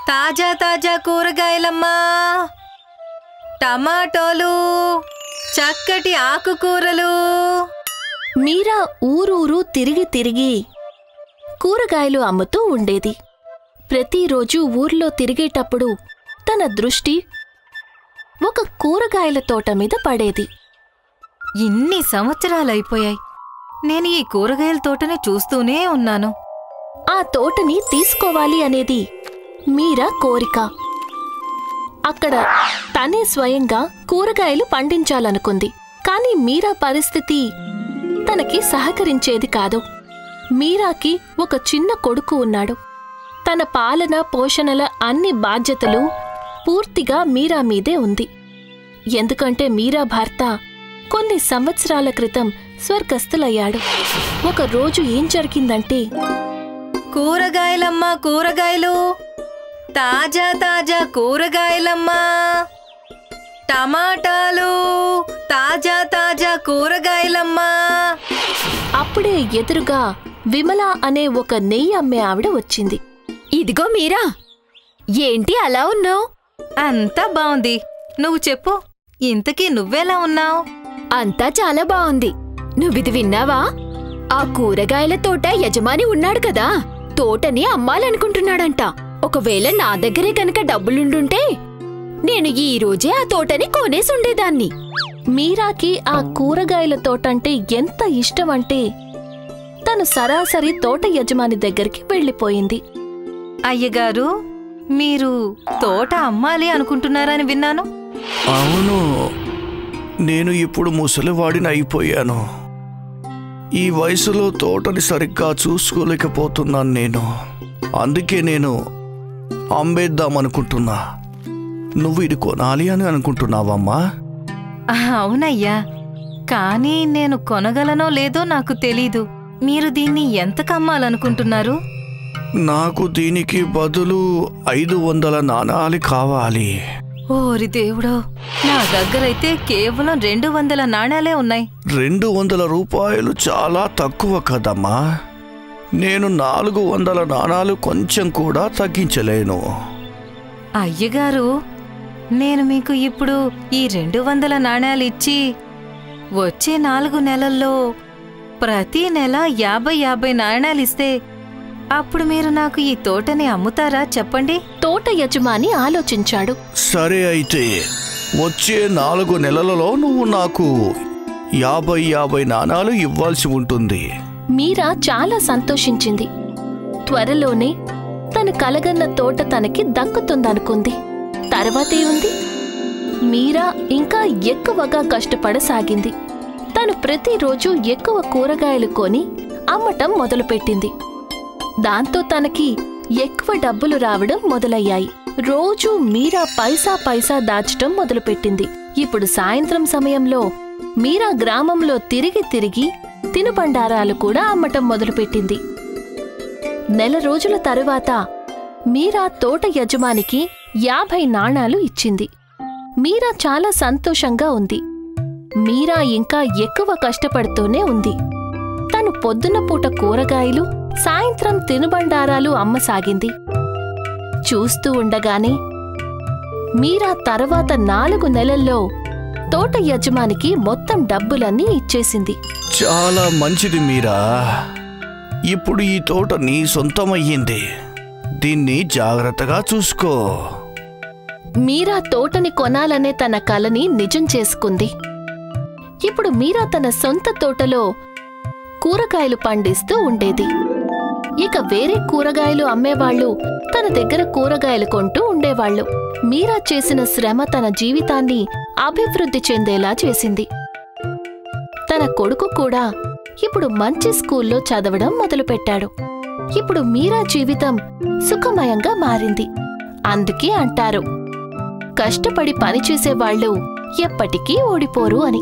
తాజా తాజా కూరగాయలమ్మా, టమాటోలు, చక్కటి ఆకుకూరలు. మీరా ఊరూరు తిరిగి తిరిగి కూరగాయలు అమ్ముతూ ఉండేది. ప్రతిరోజు ఊర్లో తిరిగేటప్పుడు తన దృష్టి ఒక కూరగాయల తోట మీద పడేది. ఇన్ని సంవత్సరాలైపోయాయి, నేను ఈ కూరగాయల తోటని చూస్తూనే ఉన్నాను. ఆ తోటని తీసుకోవాలి అనేది మీరా కోరిక. అక్కడ తనే స్వయంగా కూరగాయలు పండించాలనుకుంది. కాని మీరా పరిస్థితి తనకి సహకరించేది కాదు. మీరాకి ఒక చిన్న కొడుకు ఉన్నాడు. తన పాలన పోషణల అన్ని బాధ్యతలు పూర్తిగా మీరా మీదే ఉంది. ఎందుకంటే మీరా భర్త కొన్ని సంవత్సరాల క్రితం స్వర్గస్థులయ్యాడు. ఒక రోజు ఏం జరిగిందంటే, కూరగాయలమ్మా, కూరగాయలు, తాజా తాజా కూరగాయలమ్మా, టమాటాలు, తాజా తాజా కూరగాయలమ్మా. అప్పుడే ఎదురుగా విమల అనే ఒక నెయ్యి అమ్మే ఆవిడ వచ్చింది. ఇదిగో మీరా, ఏంటి అలా ఉన్నావు? అంతా బావుంది, నువ్వు చెప్పు, ఇంతకీ నువ్వెలా ఉన్నావు? అంతా చాలా బావుంది. నువ్విది విన్నావా? ఆ కూరగాయల తోట యజమాని ఉన్నాడు కదా, తోటని అమ్మాలనుకుంటున్నాడంట. ఒకవేళ నా దగ్గరే కనుక డబ్బులుండుంటే నేను ఈ రోజే ఆ తోటని కొనేసుండేదాన్ని. మీరాకి ఆ కూరగాయల తోటంటే ఎంత ఇష్టమంటే తను సరాసరి తోట యజమాని దగ్గరికి వెళ్ళిపోయింది. అయ్యగారు, మీరు తోట అమ్మాలి అనుకుంటున్నారని విన్నాను. అవును, నేను ఇప్పుడు ముసలివాడిని అయిపోయాను. ఈ వయసులో తోటని సరిగ్గా చూసుకోలేకపోతున్నాను నేను. అందుకే నేను అమ్మేద్దామనుకుంటున్నా. నువ్వు ఇది కొనాలి అని అనుకుంటున్నావమ్మా? అవునయ్యా, కానీ నేను కొనగలనో లేదో నాకు తెలీదు. మీరు దీన్ని ఎంతకమ్మాలనుకుంటున్నారు? నాకు దీనికి బదులు 500 నాణాలు కావాలి. ఓరి దేవుడో, నా దగ్గరైతే కేవలం 200 నాణాలే ఉన్నాయి. 200 రూపాయలు చాలా తక్కువ కదమ్మా. నేను 400 నాణాలు కొంచెం కూడా తగ్గించలేను. అయ్యగారు, నేను మీకు ఇప్పుడు ఈ 200 నాణాలు ఇచ్చి వచ్చే 4 నెలల్లో ప్రతి నెల 50 నాణాలిస్తే అప్పుడు మీరు నాకు ఈ తోటని అమ్ముతారా చెప్పండి? తోట యజమాని ఆలోచించాడు. సరే, అయితే వచ్చే 4 నెలలలో నువ్వు నాకు 50 నాణాలు ఇవ్వాల్సి ఉంటుంది. మీరా చాలా సంతోషించింది. త్వరలోనే తను కలగన్న తోట తనకి దక్కుతుందనుకుంది. తర్వాతే ఉంది, మీరా ఇంకా ఎక్కువగా కష్టపడసాగింది. తను ప్రతిరోజు ఎక్కువ కూరగాయలు కొని అమ్మటం మొదలుపెట్టింది. దాంతో తనకి ఎక్కువ డబ్బులు రావడం మొదలయ్యాయి. రోజూ మీరా పైసా పైసా దాచటం మొదలుపెట్టింది. ఇప్పుడు సాయంత్రం సమయంలో మీరా గ్రామంలో తిరిగి తిరిగి తినుబండారాలు కూడా అమ్మటం మొదలుపెట్టింది. నెల రోజుల తరువాత మీరా తోట యజమానికి 50 నాణాలు ఇచ్చింది. మీరా చాలా సంతోషంగా ఉంది. మీరా ఇంకా ఎక్కువ కష్టపడుతూనే ఉంది. తను పొద్దున పూట కూరగాయలు, సాయంత్రం తినుబండారాలు అమ్మసాగింది. చూస్తూ ఉండగానే మీరా తర్వాత 4 నెలల్లో తోట యజమానికి మొత్తం డబ్బులన్నీ ఇచ్చేసింది. చాలా మంచిది మీరా. ఇప్పుడు ఈ తోట నీ సొంతమయ్యింది. దీన్ని జాగ్రత్తగా చూసుకో. మీరా తోటని కొనాలనే తన కలని నిజం చేసుకుంది. ఇప్పుడు మీరా తన సొంత తోటలో కూరగాయలు పండిస్తూ ఉండేది. ఇక వేరే కూరగాయలు అమ్మేవాళ్లు తన దగ్గర కూరగాయలు కొంటూ ఉండేవాళ్లు. మీరా చేసిన శ్రమ తన జీవితాన్ని అభివృద్ధి చెందేలా చేసింది. తన కొడుకు కూడా ఇప్పుడు మంచి స్కూల్లో చదవడం మొదలుపెట్టాడు. ఇప్పుడు మీరా జీవితం సుఖమయంగా మారింది. అందుకే అంటారు, కష్టపడి పనిచేసేవాళ్లు ఎప్పటికీ ఓడిపోరు అని.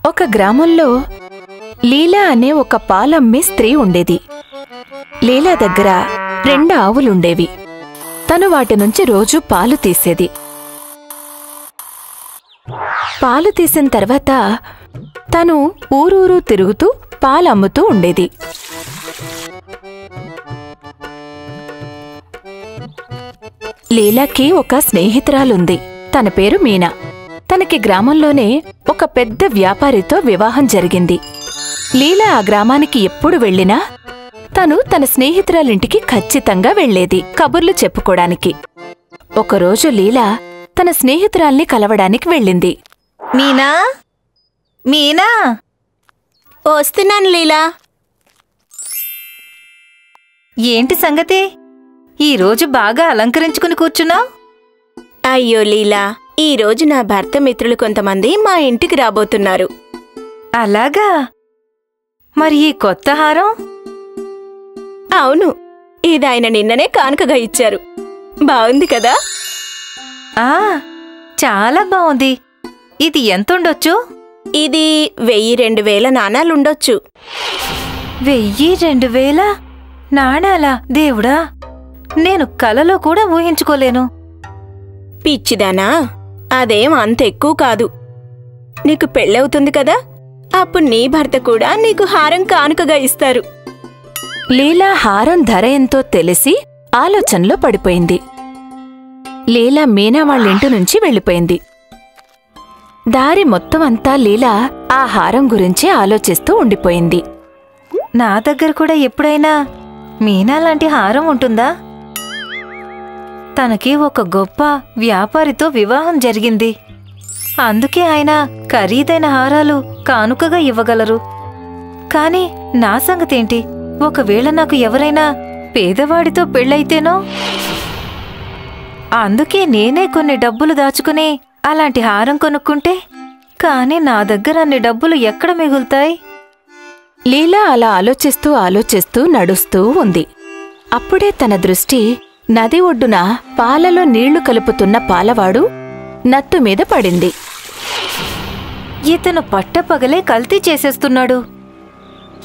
ఒక గ్రామంలో లీలా అనే ఒక పాలమ్మే స్త్రీ ఉండేది. లీలా దగ్గర 2 ఆవులుండేవి. తను వాటి నుంచి రోజూ పాలు తీసేది. పాలు తీసిన తర్వాత తను ఊరూరు తిరుగుతూ పాలమ్ముతూ ఉండేది. లీలాకి ఒక స్నేహితురాలుంది. తన పేరు మీనా. తనకి గ్రామంలోనే ఒక పెద్ద వ్యాపారితో వివాహం జరిగింది. లీలా ఆ గ్రామానికి ఎప్పుడు వెళ్ళినా తను తన స్నేహితురాలింటికి ఖచ్చితంగా వెళ్లేది కబుర్లు చెప్పుకోడానికి. ఒకరోజు లీలా తన స్నేహితురాల్ని కలవడానికి వెళ్ళింది. మీనా, మీనా, వస్తున్నాను లీలా. ఏంటి సంగతి? ఈరోజు బాగా అలంకరించుకుని కూర్చున్నావు. అయ్యో లీలా, ఈరోజు నా భర్త మిత్రులు కొంతమంది మా ఇంటికి రాబోతున్నారు. అలాగా? మరి ఈ కొత్త హారం? అవును, ఇది ఆయన నిన్ననే కానుకగా ఇచ్చారు. బాగుంది కదా? చాలా బాగుంది. ఇది ఎంతుండొచ్చు? ఇది 1000-2000 నాణాలుండొచ్చు. 1000-2000 నాణాలా? దేవుడా, నేను కలలో కూడా ఊహించుకోలేను. పిచ్చిదానా, అదేం అంత ఎక్కువ కాదు. నీకు పెళ్ళవుతుంది కదా, అప్పుడు నీ భర్త కూడా నీకు హారం కానుకగా ఇస్తారు. లీలా హారం ధర ఎంతో తెలిసి ఆలోచనలో పడిపోయింది. లీలా మీనా వాళ్ళింటి నుంచి వెళ్ళిపోయింది. దారి మొత్తం అంతా లీలా ఆ హారం గురించి ఆలోచిస్తూ ఉండిపోయింది. నా దగ్గర కూడా ఎప్పుడైనా మీనా లాంటి హారం ఉంటుందా? తనకి ఒక గొప్ప వ్యాపారితో వివాహం జరిగింది. అందుకే ఆయన ఖరీదైన హారాలు కానుకగా ఇవ్వగలరు. కాని నా సంగతేంటి? ఒకవేళ నాకు ఎవరైనా పేదవాడితో పెళ్ళైతేనో? అందుకే నేనే కొన్ని డబ్బులు దాచుకుని అలాంటి హారం కొనుక్కుంటే, కాని నా దగ్గర అన్ని డబ్బులు ఎక్కడ మిగులుతాయి? లీలా అలా ఆలోచిస్తూ ఆలోచిస్తూ నడుస్తూ ఉంది. అప్పుడే తన దృష్టి నది ఒడ్డున పాలలో నీళ్లు కలుపుతున్న పాలవాడు నత్తు మీద పడింది. ఇతను పట్టపగలే కల్తీ చేసేస్తున్నాడు.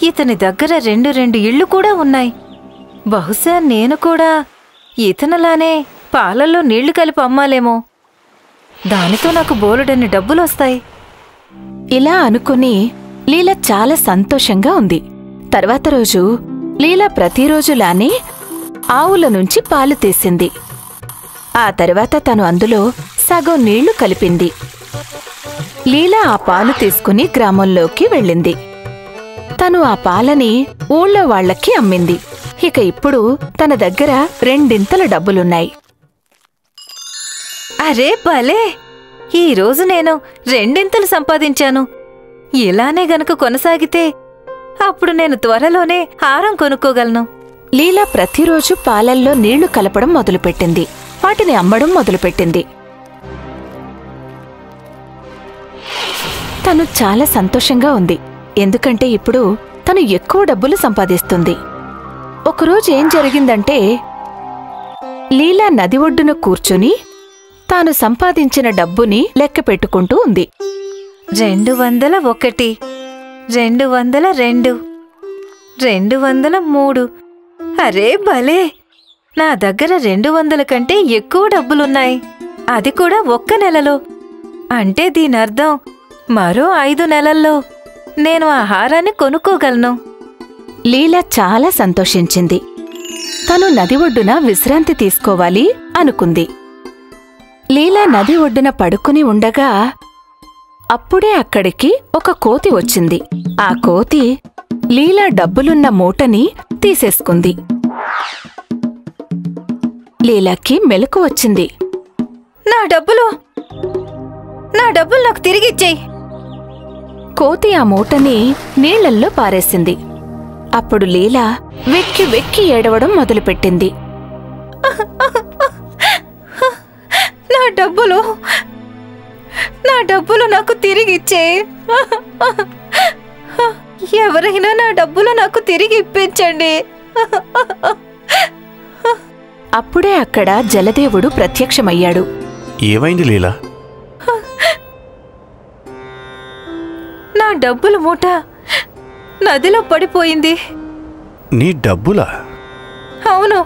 ఇతని దగ్గర 2 ఇళ్ళు కూడా ఉన్నాయి. బహుశా నేను కూడా ఇతనలానే పాలల్లో నీళ్లు కలిపి అమ్మాలేమో. దానితో నాకు బోలెడన్ని డబ్బులొస్తాయి. ఇలా అనుకుని లీలా చాలా సంతోషంగా ఉంది. తర్వాత రోజు లీలా ప్రతిరోజులానే ఆవుల నుంచి పాలు తీసింది. ఆ తర్వాత తను అందులో సగం నీళ్లు కలిపింది. లీలా ఆ పాలు తీసుకుని గ్రామంలోకి వెళ్ళింది. తను ఆ పాలని ఊళ్ళో వాళ్లకి అమ్మింది. ఇక ఇప్పుడు తన దగ్గర 2 డబ్బులున్నాయి. అరే భలే! ఈరోజు నేను 2 సంపాదించాను. ఇలానే గనక కొనసాగితే అప్పుడు నేను త్వరలోనే హారం కొనుక్కోగలను. లీలా ప్రతిరోజు పాలల్లో నీళ్లు కలపడం మొదలుపెట్టింది. వాటిని అమ్మడం మొదలుపెట్టింది. తను చాలా సంతోషంగా ఉంది. ఎందుకంటే ఇప్పుడు తను ఎక్కువ డబ్బులు సంపాదిస్తుంది. ఒకరోజు ఏం జరిగిందంటే, లీలా నది ఒడ్డున కూర్చుని తాను సంపాదించిన డబ్బుని లెక్క పెట్టుకుంటూ ఉంది. 201, 202, 203. అరే భలే! నా దగ్గర 200 కంటే ఎక్కువ డబ్బులున్నాయి. అది కూడా ఒక్క నెలలో. అంటే దీనర్థం మరో 5 నెలల్లో నేను ఆ హారాన్ని కొనుక్కోగలను. లీలా చాలా సంతోషించింది. తను నది ఒడ్డున విశ్రాంతి తీసుకోవాలి అనుకుంది. లీలా నది ఒడ్డున పడుకుని ఉండగా అప్పుడే అక్కడికి ఒక కోతి వచ్చింది. ఆ కోతి లీలా డబ్బులున్న మూటని తీసేసుకుంది. లీలాకి మెలకు వచ్చింది. నా డబ్బులు నాకు తిరిగిచ్చేయ్. కోతి ఆ మూటని నీళ్లల్లో పారేసింది. అప్పుడు లీలా వెక్కి వెక్కి ఏడవడం మొదలుపెట్టింది. నా డబ్బులు నాకు తిరిగిచ్చేయ్. ఎవరైనా నా డబ్బులు నాకు తిరిగి ఇప్పించండి. అప్పుడే అక్కడ జలదేవుడు ప్రత్యక్షమయ్యాడు. ఏమైంది లీలా? నా డబ్బుల మూట నదిలో పడిపోయింది. నీ డబ్బులా? అవును,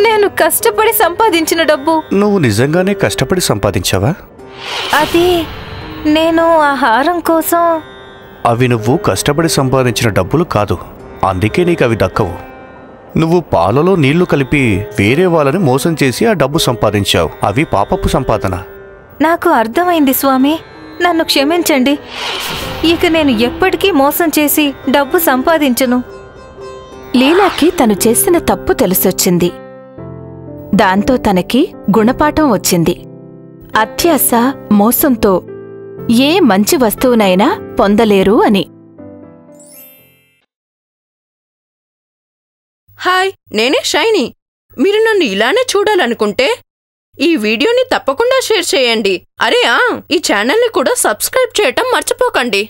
నేను కష్టపడి సంపాదించిన డబ్బు. నువ్వు నిజంగానే కష్టపడి సంపాదించావా? అది నేను ఆ హారం కోసం అవి నువ్వు కష్టపడి సంపాదించిన డబ్బులు కాదు, అందుకే నీకు అవి దక్కవు. నువ్వు పాలలో నీళ్లు కలిపి వేరే వాళ్ళని మోసం చేసి ఆ డబ్బు సంపాదించావు. అవి పాపపు సంపాదన. నాకు అర్థమైంది స్వామి, నన్ను క్షమించండి. ఇక నేను ఎప్పటికీ మోసం చేసి డబ్బు సంపాదించను. లీలాకి తను చేసిన తప్పు తెలిసొచ్చింది. దాంతో తనకి గుణపాఠం వచ్చింది. అత్యాశ, మోసంతో ఏ మంచి వస్తువునైనా పొందలేరు అని. హాయ్, నేనే షైనీ. మీరు నన్ను ఇలానే చూడాలనుకుంటే ఈ వీడియోని తప్పకుండా షేర్ చేయండి. ఈ ఛానల్ని కూడా సబ్స్క్రైబ్ చేయటం మర్చిపోకండి.